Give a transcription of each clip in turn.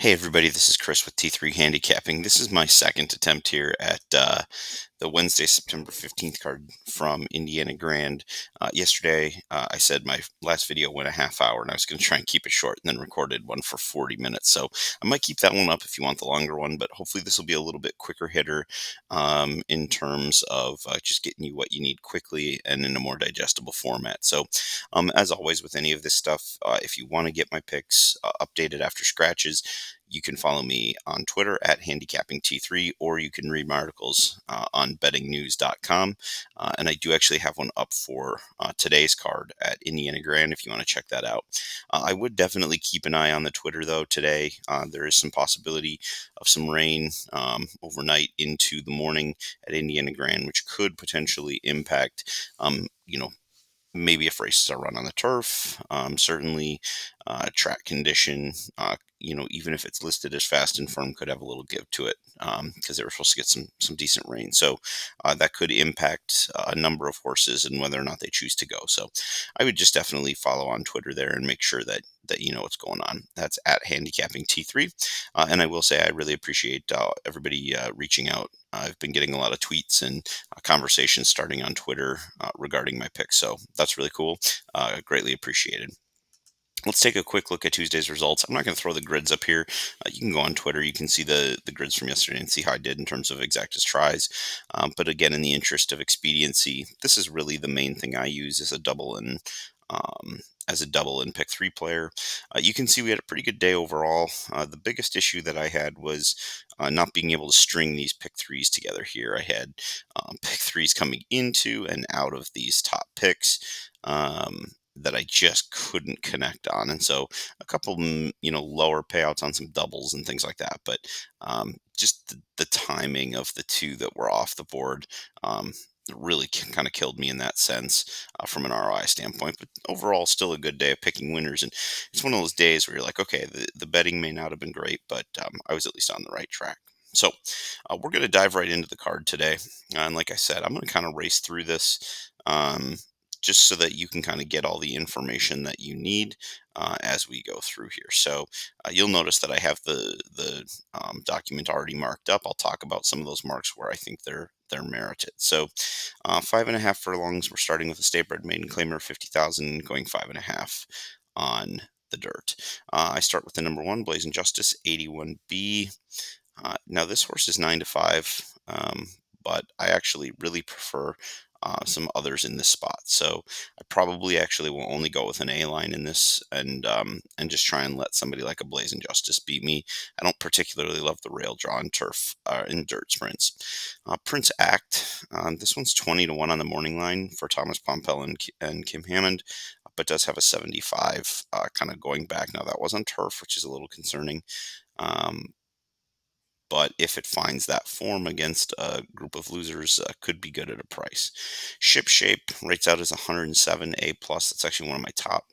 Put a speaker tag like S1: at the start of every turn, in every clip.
S1: Hey everybody, this is Chris with T3 Handicapping. This is my second attempt here at the Wednesday, September 15th card from Indiana Grand. Yesterday, I said my last video went a half hour and I was going to try and keep it short and then recorded one for 40 minutes. So I might keep that one up if you want the longer one, but hopefully this will be a little bit quicker hitter in terms of just getting you what you need quickly and in a more digestible format. So as always with any of this stuff, if you want to get my picks updated after scratches, you can follow me on Twitter at handicappingT3, or you can read my articles on bettingnews.com. And I do actually have one up for today's card at Indiana Grand if you want to check that out. I would definitely keep an eye on the Twitter, though, today. There is some possibility of some rain overnight into the morning at Indiana Grand, which could potentially impact, maybe if races are run on the turf, certainly track condition, even if it's listed as fast and firm, could have a little give to it because they were supposed to get some decent rain. So that could impact a number of horses and whether or not they choose to go. So I would just definitely follow on Twitter there and make sure that you know what's going on. That's at handicapping T3. And I will say I really appreciate everybody reaching out. I've been getting a lot of tweets and conversations starting on Twitter regarding my picks. So that's really cool. Greatly appreciated. Let's take a quick look at Tuesday's results. I'm not going to throw the grids up here. You can go on Twitter. You can see the grids from yesterday and see how I did in terms of exactas tries. But again, in the interest of expediency, this is really the main thing I use um, as a double and pick three player. You can see we had a pretty good day overall. The biggest issue that I had was not being able to string these pick threes together here. I had pick threes coming into and out of these top picks. That I just couldn't connect on. And so a couple, lower payouts on some doubles and things like that. But just the timing of the two that were off the board um, really kind of killed me in that sense from an ROI standpoint. But overall, still a good day of picking winners. And it's one of those days where you're like, okay, the betting may not have been great, but I was at least on the right track. So we're going to dive right into the card today. And like I said, I'm going to kind of race through this. Just so that you can kind of get all the information that you need as we go through here. So you'll notice that I have the document already marked up. I'll talk about some of those marks where I think they're merited. So 5.5 furlongs. We're starting with a state bred maiden claimer 50,000, going 5.5 on the dirt. I start with the number one, Blazing Justice 81B. Now this horse is 9 to 5, but I actually really prefer some others in this spot. So I probably actually will only go with an A line in this, and just try and let somebody like a Blazing Justice beat me. I don't particularly love the rail draw and turf in dirt sprints. Prince Act. This one's 20 to 1 on the morning line for Thomas Pompel and Kim Hammond, but does have a 75 kind of going back. Now that was on turf, which is a little concerning. Um, but if it finds that form against a group of losers, could be good at a price. Ship Shape rates out as 107 A plus. That's actually one of my top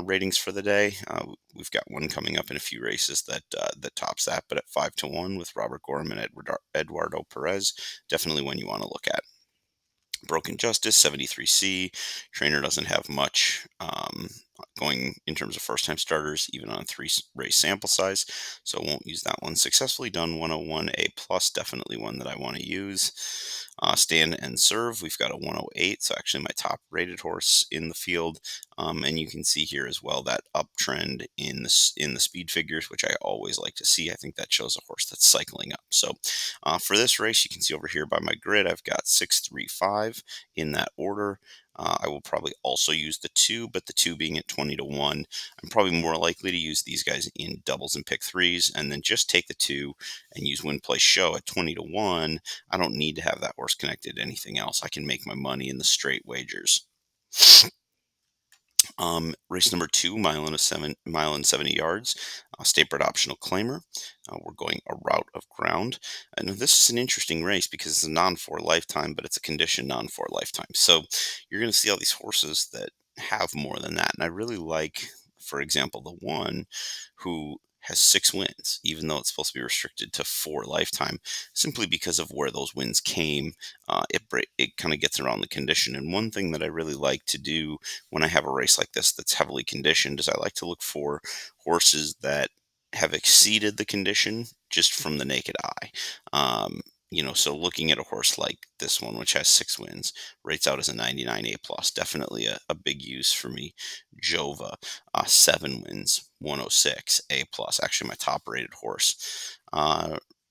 S1: ratings for the day. We've got one coming up in a few races that tops that, but at 5 to 1 with Robert Gorham and Eduardo Perez, definitely one you want to look at. Broken Justice, 73C. Trainer doesn't have much going in terms of first time starters, even on a race sample size. So I won't use that one. Successfully Done 101 A plus, definitely one that I want to use. Stand and Serve, we've got a 108. So actually my top rated horse in the field. And you can see here as well that uptrend in the speed figures, which I always like to see. I think that shows a horse that's cycling up. So for this race, you can see over here by my grid, I've got 6, 3, 5 in that order. I will probably also use the 2, but the 2 being at 20 to 1, I'm probably more likely to use these guys in doubles and pick threes, and then just take the 2 and use win, play, show at 20 to 1. I don't need to have that horse connected to anything else. I can make my money in the straight wagers. Race number 2, mile and 70 yards, state bred optional claimer. We're going a route of ground. And this is an interesting race because it's a non-4 lifetime, but it's a conditioned non-4 lifetime. So you're going to see all these horses that have more than that. And I really like, for example, the one who has 6 wins, even though it's supposed to be restricted to 4 lifetime, simply because of where those wins came. It kind of gets around the condition. And one thing that I really like to do when I have a race like this that's heavily conditioned is I like to look for horses that have exceeded the condition just from the naked eye. So looking at a horse like this one, which has 6 wins, rates out as a 99 A plus, definitely a big use for me. Jova, 7 wins, 106 A plus, actually my top rated horse.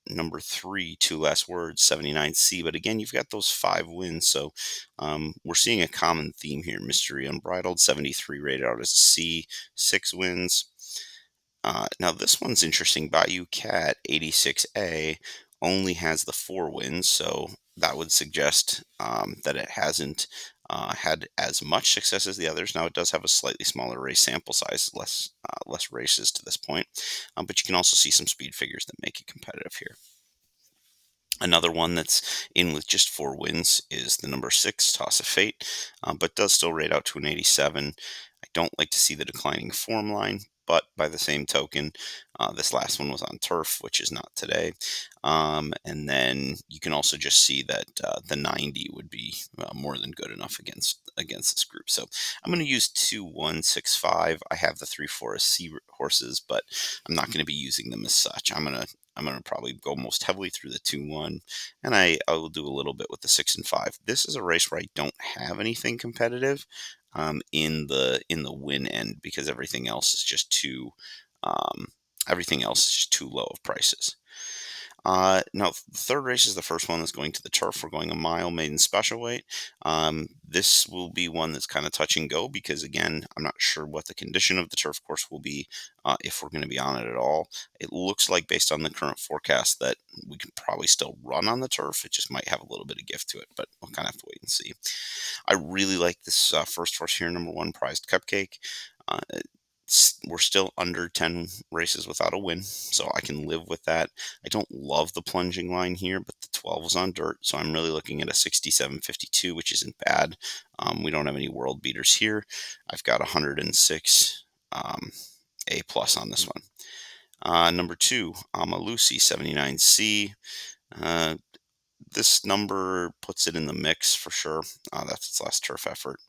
S1: Number three, two last words, 79C. But again, you've got those 5 wins. So we're seeing a common theme here. Mystery Unbridled, 73, rated out as a C, 6 wins. Now this one's interesting. Bayou Cat 86A only has the 4 wins, so that would suggest that it hasn't had as much success as the others. Now it does have a slightly smaller race sample size, less races to this point, but you can also see some speed figures that make it competitive here. Another one that's in with just 4 wins is the number 6, Toss of Fate, but does still rate out to an 87. I don't like to see the declining form line, but by the same token, this last one was on turf, which is not today. And then you can also just see that the 90 would be more than good enough against this group. So I'm going to use 2-1-6-5. I have the 3-4 as C horses, but I'm not going to be using them as such. I'm gonna probably go most heavily through the 2-1, and I will do a little bit with the 6 and 5. This is a race where I don't have anything competitive in the win end because um, everything else is just too low of prices. Now, the third race is the first one that's going to the turf. We're going a mile maiden special weight. This will be one that's kind of touch and go because, again, I'm not sure what the condition of the turf course will be if we're going to be on it at all. It looks like, based on the current forecast, that we can probably still run on the turf. It just might have a little bit of gift to it, but we'll kind of have to wait and see. I really like this first horse here, number 1, Prized Cupcake. Uh, we're still under 10 races without a win, so I can live with that. I don't love the plunging line here, but the 12 was on dirt, so I'm really looking at a 67.52, which isn't bad. We don't have any world beaters here. I've got 106 A plus on this one. Number 2, Lucy 79C. Uh, this number puts it in the mix for sure. That's its last turf effort.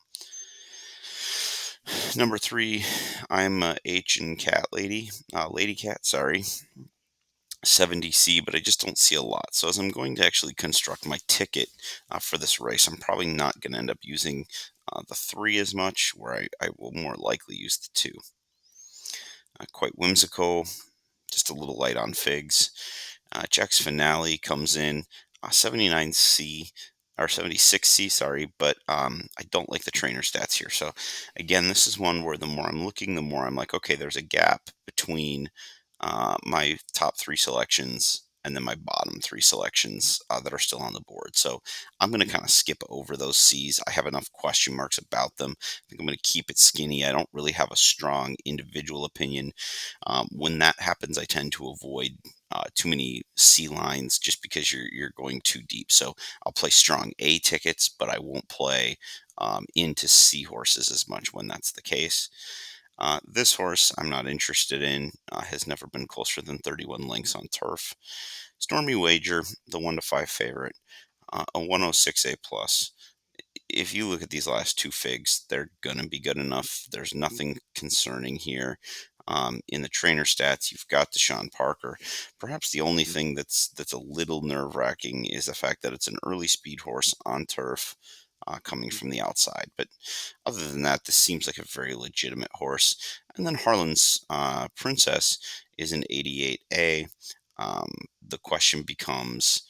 S1: Number 3, I'm H and Cat Lady, Lady Cat, sorry, 70C, but I just don't see a lot. So as I'm going to actually construct my ticket for this race, I'm probably not going to end up using the 3 as much, where I will more likely use the 2. Quite whimsical, just a little light on figs. Jack's Finale comes in 79C or 76C, sorry, but I don't like the trainer stats here. So again, this is one where the more I'm looking, the more I'm like, okay, there's a gap between my top 3 selections and then my bottom 3 selections that are still on the board. So I'm going to kind of skip over those C's. I have enough question marks about them. I think I'm going to keep it skinny. I don't really have a strong individual opinion. When that happens, I tend to avoid too many C lines just because you're going too deep. So I'll play strong A tickets, but I won't play into C horses as much when that's the case. This horse I'm not interested in, has never been closer than 31 lengths on turf. Stormy Wager, the 1-5 favorite, a 106 A plus. If you look at these last 2 figs, they're gonna be good enough. There's nothing concerning here. In the trainer stats, you've got Deshaun Parker. Perhaps the only thing that's a little nerve wracking is the fact that it's an early speed horse on turf. Coming from the outside. But other than that, this seems like a very legitimate horse. And then Harlan's Princess is an 88A. The question becomes,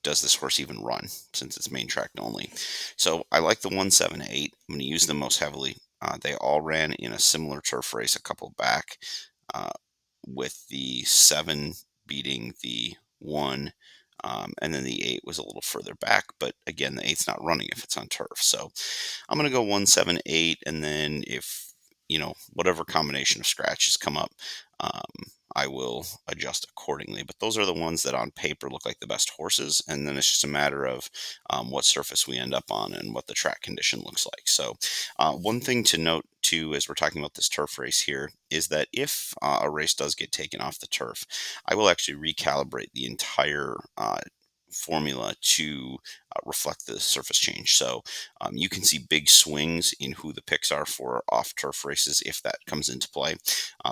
S1: does this horse even run since it's main track only? So I like the 178. I'm going to use them most heavily. They all ran in a similar turf race a couple back, uh, with the 7 beating the 1. And then the 8 was a little further back, but again, the 8's not running if it's on turf. So I'm going to go 178, and then if whatever combination of scratches come up, I will adjust accordingly. But those are the ones that on paper look like the best horses, and then it's just a matter of what surface we end up on and what the track condition looks like. So one thing to note too, as we're talking about this turf race here, is that if a race does get taken off the turf, I will actually recalibrate the entire formula to reflect the surface change. So you can see big swings in who the picks are for off turf races if that comes into play,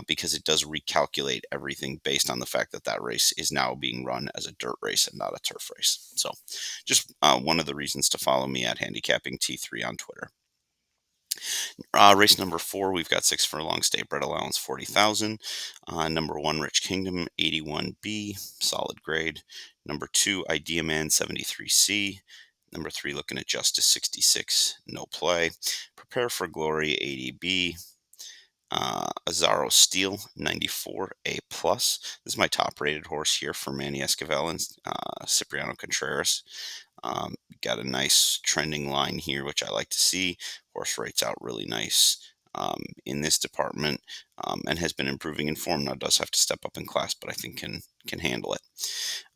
S1: because it does recalculate everything based on the fact that that race is now being run as a dirt race and not a turf race. So just one of the reasons to follow me at Handicapping T3 on Twitter. Race number 4, we've got 6 furlong state bred allowance 40,000. Number 1, Rich Kingdom 81B, solid grade. Number 2, Idea Man 73C. Number 3, looking at Justice 66, no play. Prepare for Glory 80B. Azaro Steel 94 A plus. This is my top rated horse here for Manny Esquivel and Cipriano Contreras. Got a nice trending line here, which I like to see. Horse rates out really nice in this department, and has been improving in form. Now does have to step up in class, but I think can handle it.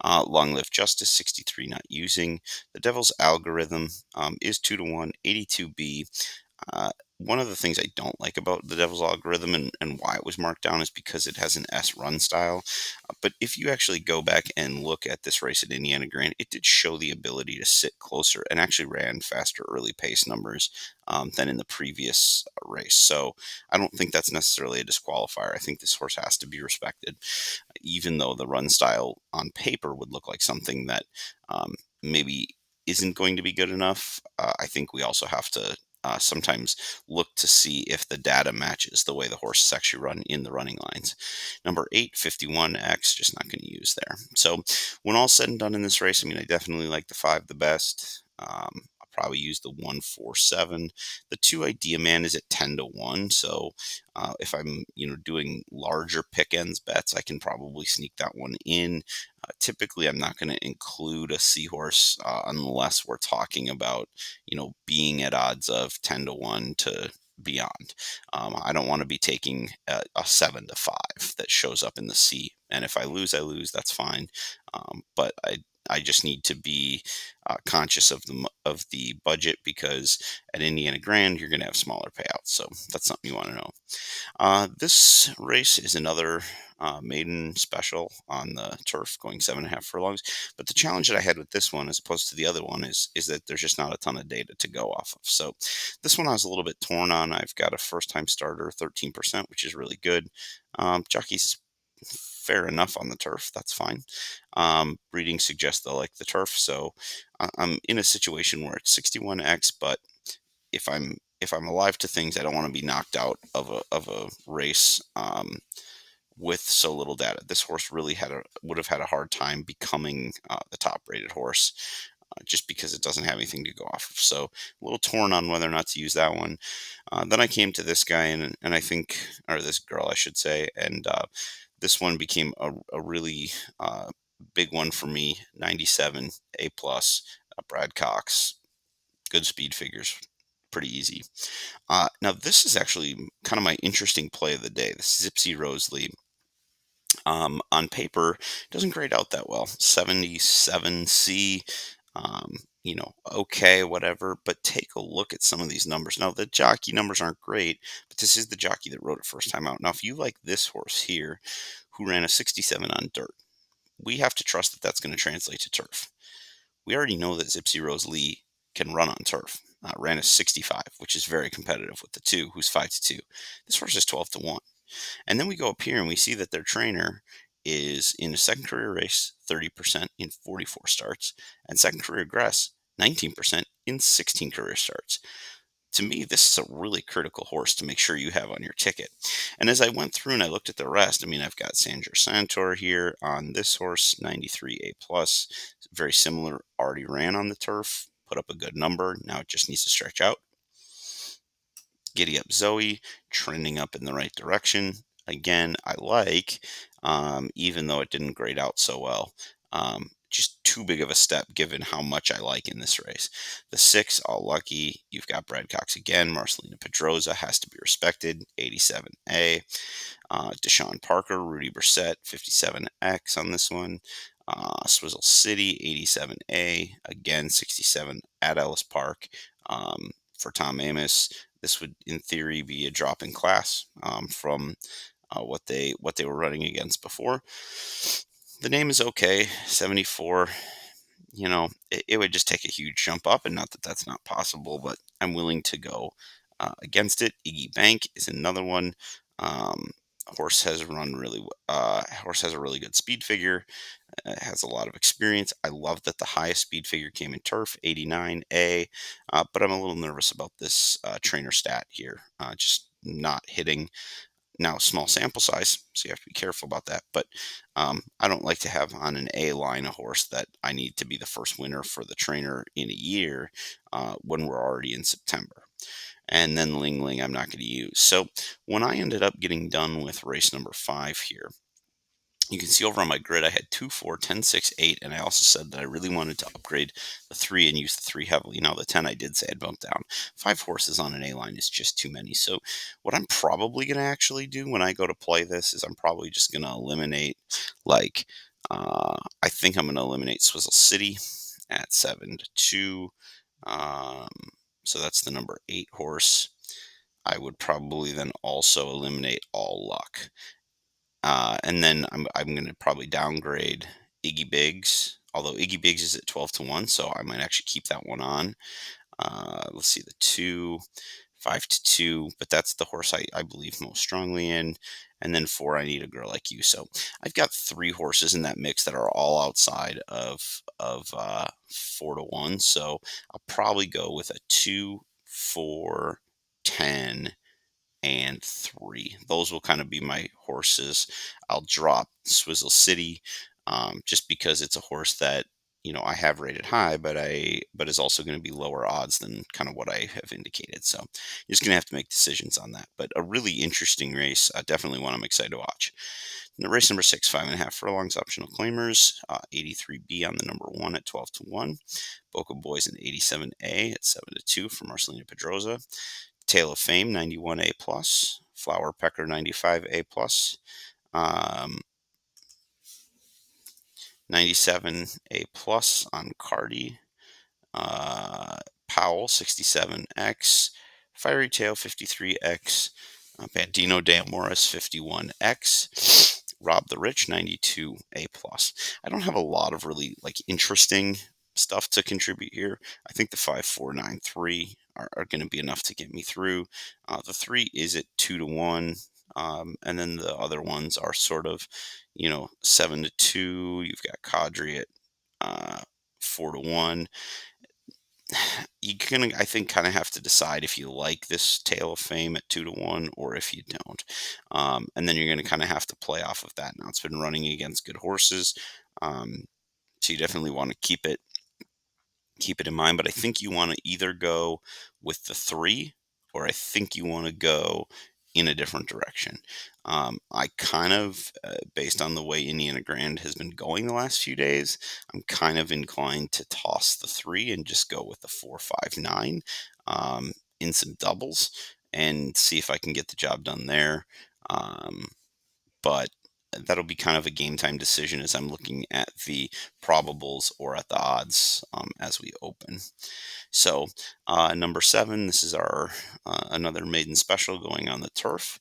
S1: Long Live Justice 63 not using. The Devil's Algorithm is 2-1. 82B. One of the things I don't like about the Devil's Algorithm and why it was marked down is because it has an S run style. But if you actually go back and look at this race at Indiana Grand, it did show the ability to sit closer and actually ran faster early pace numbers than in the previous race. So I don't think that's necessarily a disqualifier. I think this horse has to be respected, even though the run style on paper would look like something that maybe isn't going to be good enough. I think we also have to sometimes look to see if the data matches the way the horses actually run in the running lines. Number 8, 51X, just not going to use there. So when all said and done in this race, I mean, I definitely like the 5 the best. I'll probably use the 147. The 2 Idea Man is at 10-1. So if I'm doing larger pick ends bets, I can probably sneak that one in. Typically, I'm not going to include a seahorse unless we're talking about being at odds of 10-1 to beyond. I don't want to be taking a 7-5 that shows up in the C. And if I lose, I lose. That's fine. But I just need to be conscious of the budget, because at Indiana Grand you're going to have smaller payouts. So that's something you want to know. This race is another maiden special on the turf, going 7.5 furlongs. But the challenge that I had with this one, as opposed to the other one, is that there's just not a ton of data to go off of. So this one I was a little bit torn on. I've got a first-time starter, 13%, which is really good. Jockey's fair enough on the turf. That's fine. Breeding suggests they'll like the turf. So I'm in a situation where it's 61X, but if I'm alive to things, I don't want to be knocked out of a race with so little data. This horse really would have had a hard time becoming the top rated horse, just because it doesn't have anything to go off of. So a little torn on whether or not to use that one. Then I came to this guy and I think, or this girl, I should say, and this one became a really big one for me. 97 A plus. Brad Cox, good speed figures, pretty easy. Now, this is actually kind of my interesting play of the day. This Zipsy Rosalie, on paper, doesn't grade out that well. 77C, okay, whatever. But take a look at some of these numbers. Now, the jockey numbers aren't great, but this is the jockey that rode it first time out. Now, if you like this horse here, who ran a 67 on dirt, we have to trust that that's going to translate to turf. We already know that Zipsy Rosalie can run on turf. Ran a 65, which is very competitive with the 2, who's 5-2. This horse is 12-1. And then we go up here and we see that their trainer is in a second career race, 30% in 44 starts, and second career grass, 19% in 16 career starts. To me, this is a really critical horse to make sure you have on your ticket. And as I went through and I looked at the rest, I mean, I've got Sandra Santor here on this horse, 93 A plus, very similar, already ran on the turf, put up a good number. Now it just needs to stretch out. Giddy Up Zoe, trending up in the right direction. Again, I like, even though it didn't grade out so well. Just too big of a step given how much I like in this race. The 6, All Lucky. You've got Brad Cox again. Marcelina Pedroza has to be respected. 87A. Deshaun Parker, Rudy Brissett, 57X on this one. Swizzle City, 87A. Again, 67 at Ellis Park. For Tom Amos, this would, in theory, be a drop in class from what they were running against before. The name is okay, 74. it would just take a huge jump up, and not that that's not possible, but I'm willing to go against it. Iggy Bank is another one. Um, horse has a really good speed figure, has a lot of experience. I love that the highest speed figure came in turf, 89A, but I'm a little nervous about this trainer stat here, just not hitting. Now, small sample size, so you have to be careful about that. But I don't like to have on an A line a horse that I need to be the first winner for the trainer in a year when we're already in September. And then Ling Ling, I'm not going to use. So when I ended up getting done with race number 5 here, you can see over on my grid, I had 2, 4, 10, 6, 8, and I also said that I really wanted to upgrade the 3 and use the 3 heavily. Now, the 10 I did say I'd bump down. 5 horses on an A line is just too many. So, what I'm probably going to actually do when I go to play this is I'm probably just going to eliminate, like, I think I'm going to eliminate Swizzle City at 7 to 2. Um, so, that's the number 8 horse. I would probably then also eliminate All Luck. And then I'm going to probably downgrade Iggy Biggs, although Iggy Biggs is at 12 to 1, so I might actually keep that one on. Let's see, the 2, 5 to 2, but that's the horse I believe most strongly in. And then 4, I need a girl like you. So I've got 3 horses in that mix that are all outside of 4 to 1. So I'll probably go with a 2, 4, 10 and 3. Those will kind of be my horses. I'll drop Swizzle City just because it's a horse that I have rated high, but is also going to be lower odds than kind of what I have indicated. So you're just going to have to make decisions on that. But a really interesting race, definitely one I'm excited to watch. And the race number 6, 5.5 furlongs, optional claimers, 83B on the number 1 at 12 to 1. Boca Boys in 87A at 7 to 2 for Marcelina Pedrosa. Tale of Fame 91A plus, Flower Pecker 95A plus, 97A plus on Cardi, uh, Powell 67X, Fiery Tail 53X, Bandino de Amoris 51X, Rob the Rich 92A plus. I don't have a lot of really interesting stuff to contribute here. I think the 5493 are going to be enough to get me through. The 3 is at 2 to 1. And then the other ones are sort of, 7 to 2. You've got Cadre at 4 to 1. You I think, kind of have to decide if you like this Tale of Fame at 2 to 1 or if you don't. And then you're going to kind of have to play off of that. Now, it's been running against good horses. So you definitely want to keep it in mind, but I think you want to either go with the 3 or I think you want to go in a different direction. I kind of, based on the way Indiana Grand has been going the last few days, I'm kind of inclined to toss the 3 and just go with the 4, 5, 9 in some doubles and see if I can get the job done there. But that'll be kind of a game time decision as I'm looking at the probables or at the odds as we open. So number 7, this is our another maiden special going on the turf.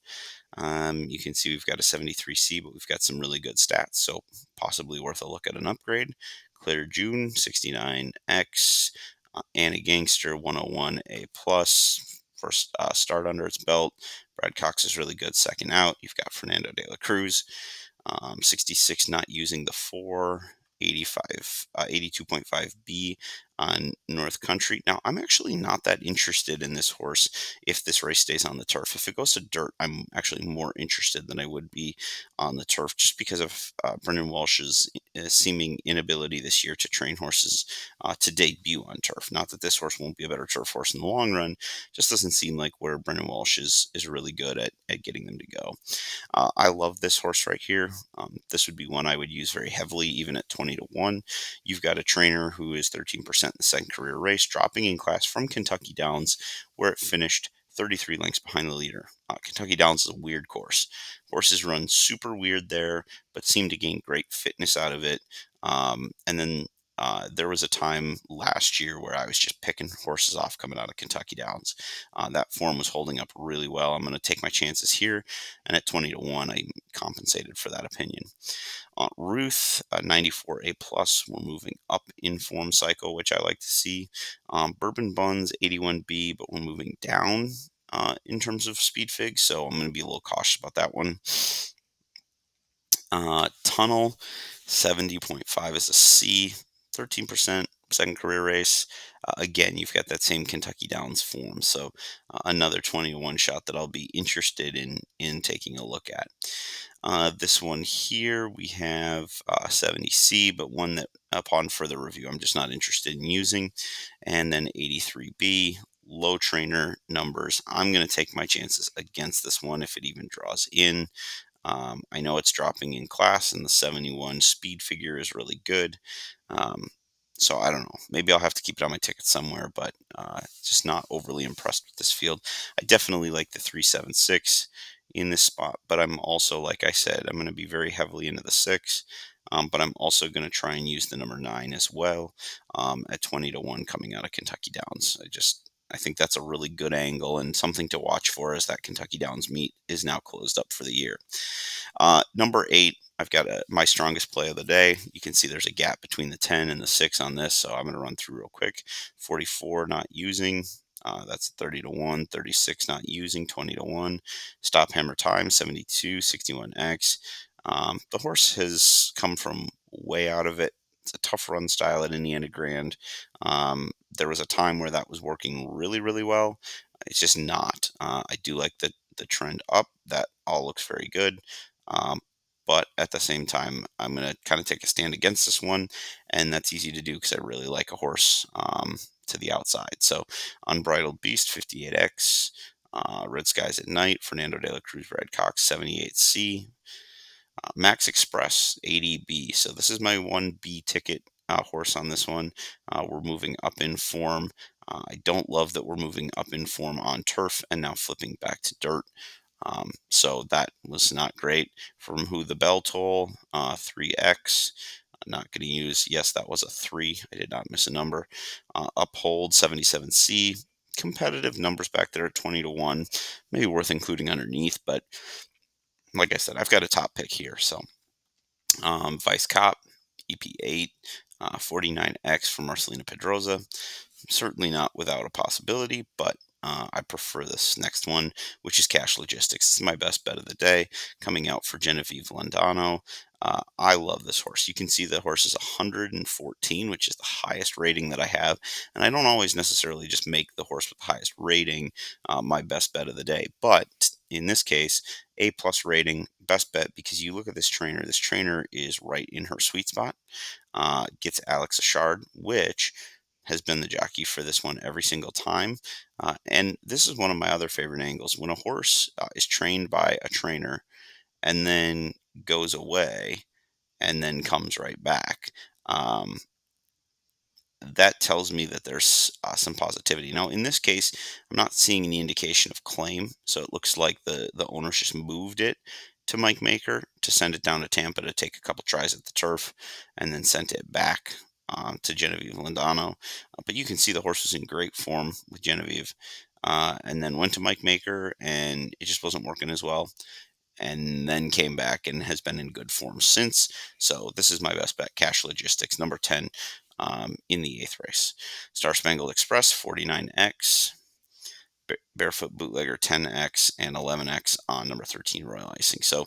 S1: You can see we've got a 73C, but we've got some really good stats, so possibly worth a look at an upgrade. Claire June 69X, Annie Gangster 101A plus. First start under its belt. Brad Cox is really good second out. You've got Fernando de la Cruz, 66 not using the 4, 85, 82.5B on North Country. Now, I'm actually not that interested in this horse if this race stays on the turf. If it goes to dirt, I'm actually more interested than I would be on the turf just because of Brendan Walsh's seeming inability this year to train horses to debut on turf. Not that this horse won't be a better turf horse in the long run, just doesn't seem like where Brendan Walsh is really good at getting them to go. I love this horse right here. This would be one I would use very heavily, even at 20 to 1. You've got a trainer who is 13% in the second career race, dropping in class from Kentucky Downs, where it finished 33 lengths behind the leader. Kentucky Downs is a weird course. Horses run super weird there, but seem to gain great fitness out of it. And then there was a time last year where I was just picking horses off coming out of Kentucky Downs. That form was holding up really well. I'm going to take my chances here, and at 20 to 1, I compensated for that opinion. Ruth, 94 A plus. We're moving up in form cycle, which I like to see. Bourbon Buns, 81B, but we're moving down in terms of speed figs, so I'm going to be a little cautious about that one. Tunnel, 70.5 is a C, 13%, second career race. Again, you've got that same Kentucky Downs form, so another 20 to 1 shot that I'll be interested in taking a look at. This one here, we have 70C, but one that upon further review, I'm just not interested in using. And then 83B, low trainer numbers. I'm going to take my chances against this one if it even draws in. I know it's dropping in class, and the 71 speed figure is really good. Um, so I don't know. Maybe I'll have to keep it on my ticket somewhere, but just not overly impressed with this field. I definitely like the 376 in this spot, but I'm also, like I said, I'm going to be very heavily into the 6. But I'm also going to try and use the number 9 as well at 20 to 1 coming out of Kentucky Downs. I think that's a really good angle and something to watch for as that Kentucky Downs meet is now closed up for the year. Number 8, I've got my strongest play of the day. You can see there's a gap between the 10 and the 6 on this, so I'm going to run through real quick. 44 not using. That's 30 to 1, 36 not using, 20 to 1. Stop hammer time, 72, 61X. The horse has come from way out of it. It's a tough run style at Indiana Grand. There was a time where that was working really, really well. It's just not. I do like the trend up. That all looks very good. Um, but at the same time, I'm going to kind of take a stand against this one, and that's easy to do because I really like a horse to the outside. So, Unbridled Beast, 58X, Red Skies at Night, Fernando de la Cruz Red Cox, 78C, Max Express, 80B. So this is my 1B ticket horse on this one. We're moving up in form. I don't love that we're moving up in form on turf and now flipping back to dirt. So that was not great. From Who the Bell Toll, 3X. Not going to use. Yes, that was a 3. I did not miss a number. Uphold, 77C. Competitive numbers back there at 20 to 1. Maybe worth including underneath, but like I said, I've got a top pick here. So Vice Cop, EP8, 49X from Marcelina Pedroza. Certainly not without a possibility, but I prefer this next one, which is Cash Logistics. It's my best bet of the day, coming out for Genevieve Landano. I love this horse. You can see the horse is 114, which is the highest rating that I have. And I don't always necessarily just make the horse with the highest rating my best bet of the day. But in this case, A plus rating, best bet, because you look at this trainer. This trainer is right in her sweet spot. Gets Alex Achard, which has been the jockey for this one every single time. And this is one of my other favorite angles. When a horse is trained by a trainer and then goes away and then comes right back, that tells me that there's some positivity. Now, in this case, I'm not seeing any indication of claim, so it looks like the owners just moved it to Mike Maker to send it down to Tampa to take a couple tries at the turf, and then sent it back to Genevieve Landano. But you can see the horse was in great form with Genevieve, and then went to Mike Maker, and it just wasn't working as well, and then came back and has been in good form since. So this is my best bet. Cash Logistics, number 10 in the 8th race. Star Spangled Express, 49X. Barefoot Bootlegger, 10X, and 11X on number 13 Royal Icing. So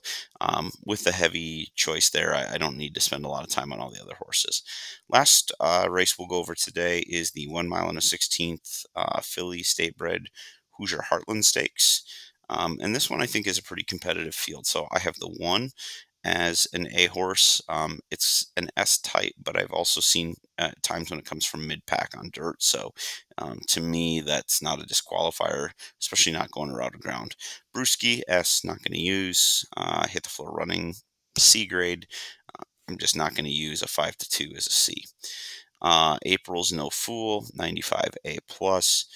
S1: with the heavy choice there, I don't need to spend a lot of time on all the other horses. Last race we'll go over today is the 1 mile and a 16th Philly State Bred Hoosier Heartland Stakes. And this one I think is a pretty competitive field. So I have the 1 as an A horse. It's an S type, but I've also seen times when it comes from mid pack on dirt. So to me, that's not a disqualifier, especially not going around the ground. Brewski, S, not going to use. Hit the floor running, C grade. I'm just not going to use a 5 to 2 as a C. April's No Fool, 95A plus.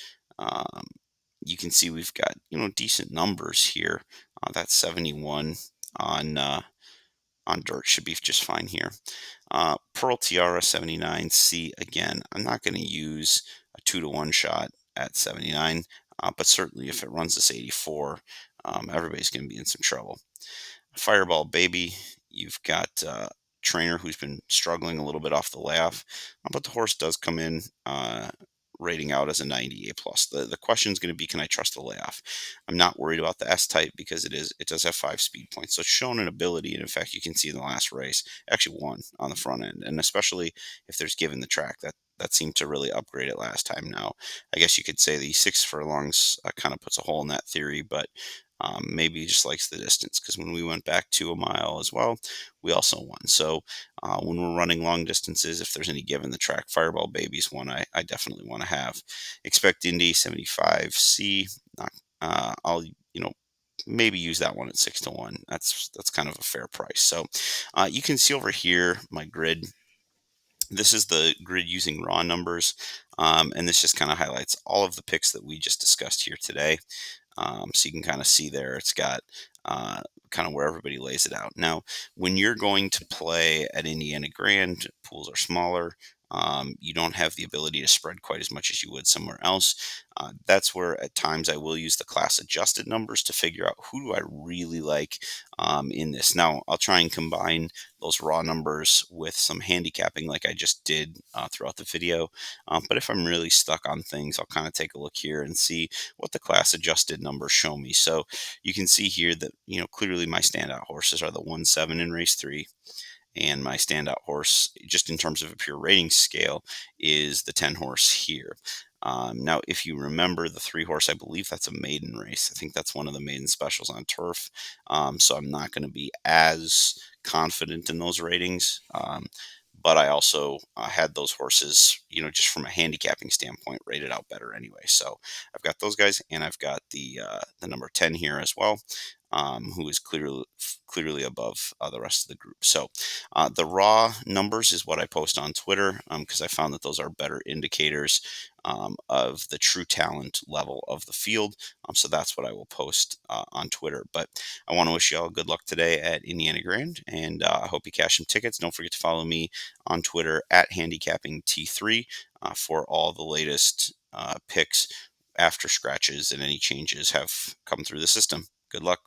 S1: You can see we've got decent numbers here. That's 71 on on dirt should be just fine here. Pearl Tiara 79C, again, I'm not going to use a 2-to-1 shot at 79, but certainly if it runs this 84, everybody's going to be in some trouble. Fireball Baby, you've got Trainer who's been struggling a little bit off the layoff, but the horse does come in rating out as a 90 A plus. The question is going to be, can I trust the layoff? I'm not worried about the S type because it does have 5 speed points, so it's shown an ability, and in fact, you can see in the last race actually won on the front end, and especially if there's given the track that seemed to really upgrade it last time. Now, I guess you could say the 6 furlongs kind of puts a hole in that theory, but maybe he just likes the distance because when we went back to a mile as well, we also won. So when we're running long distances, if there's any given the track, Fireball Baby's one I definitely want to have. Expect Indy 75C. I'll maybe use that one at 6-to-1. That's kind of a fair price. So you can see over here my grid. This is the grid using raw numbers, and this just kind of highlights all of the picks that we just discussed here today. So you can kind of see there, it's got uh, kind of where everybody lays it out. Now, when you're going to play at Indiana Grand, pools are smaller. You don't have the ability to spread quite as much as you would somewhere else. That's where at times I will use the class adjusted numbers to figure out who do I really like in this. Now, I'll try and combine those raw numbers with some handicapping like I just did throughout the video. But if I'm really stuck on things, I'll kind of take a look here and see what the class adjusted numbers show me. So you can see here that, clearly my standout horses are the 1-7 in race 3. And my standout horse, just in terms of a pure rating scale, is the 10 horse here. Now, if you remember the 3 horse, I believe that's a maiden race. I think that's one of the maiden specials on turf. So I'm not going to be as confident in those ratings. But I also had those horses, just from a handicapping standpoint, rated out better anyway. So I've got those guys, and I've got the number 10 here as well, who is clearly above the rest of the group. So the raw numbers is what I post on Twitter because I found that those are better indicators of the true talent level of the field. So that's what I will post on Twitter. But I want to wish you all good luck today at Indiana Grand, and I hope you cash some tickets. Don't forget to follow me on Twitter at Handicapping T3 for all the latest picks after scratches and any changes have come through the system. Good luck.